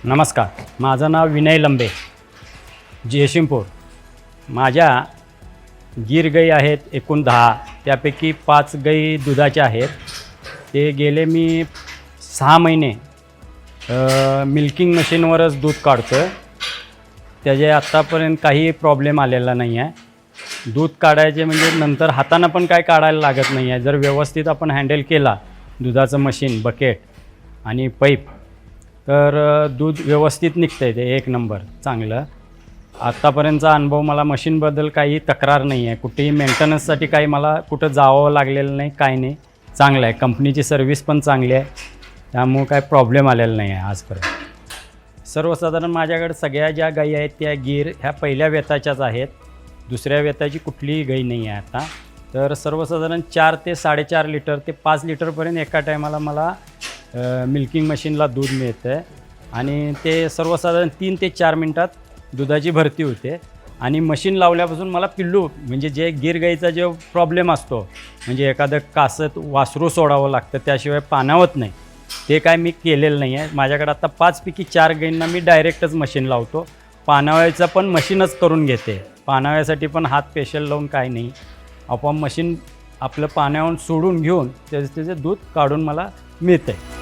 नमस्कार, माझं नाव विनय लंबे, जयसिंगपूर. माझ्या गीर गाई आहेत एकूण 10. त्यापैकी 5 गाई दुधाच्या आहेत. ते गेले मी 6 महिने मिल्किंग मशीनवरच दूध काढतो आहे. त्याचे आत्तापर्यंत काही प्रॉब्लेम आलेला नाही आहे. दूध काढायचे म्हणजे नंतर हातानं पण काय काढायला लागत नाही आहे. जर व्यवस्थित आपण हँडल केला दुधाचं मशीन, बकेट आणि पाईप, तर दूध व्यवस्थित निघतं आहे. ते एक नंबर चांगलं. आत्तापर्यंतचा अनुभव मला मशीनबद्दल काही तक्रार नाही आहे. कुठेही मेंटेनन्ससाठी काही मला कुठं जावं लागलेलं नाही, काही नाही. चांगलं आहे. कंपनीची सर्व्हिस पण चांगली आहे, त्यामुळे काय प्रॉब्लेम आलेला नाही आहे आजपर्यंत. सर्वसाधारण माझ्याकडे सगळ्या ज्या गाई आहेत त्या गीर ह्या पहिल्या वेताच्याच आहेत. दुसऱ्या वेताची कुठलीही गाई नाही आहे आता. तर सर्वसाधारण 4 ते 4.5 लिटर ते 5 लिटरपर्यंत एका टायमाला मला मिल्किंग मशीनला दूध मिळतं आहे. आणि ते सर्वसाधारण 3 ते 4 मिनटात दुधाची भरती होते. आणि मशीन लावल्यापासून मला पिल्लू म्हणजे जे गीर गाईचा जो प्रॉब्लेम असतो, म्हणजे एखादं कासत वासरू सोडावं लागतं, त्याशिवाय पाणावत नाही, ते काय मी केलेलं नाही आहे. माझ्याकडे आता 5 पैकी 4 गाईंना मी डायरेक्टच मशीन लावतो. पाणाव्याचं पण मशीनच करून घेते. पाणाव्यासाठी पण हात स्पेशल लावून काही नाही, आपोआप मशीन आपलं पाण्याहून सोडून घेऊन त्याचे दूध काढून मला मिळतं आहे.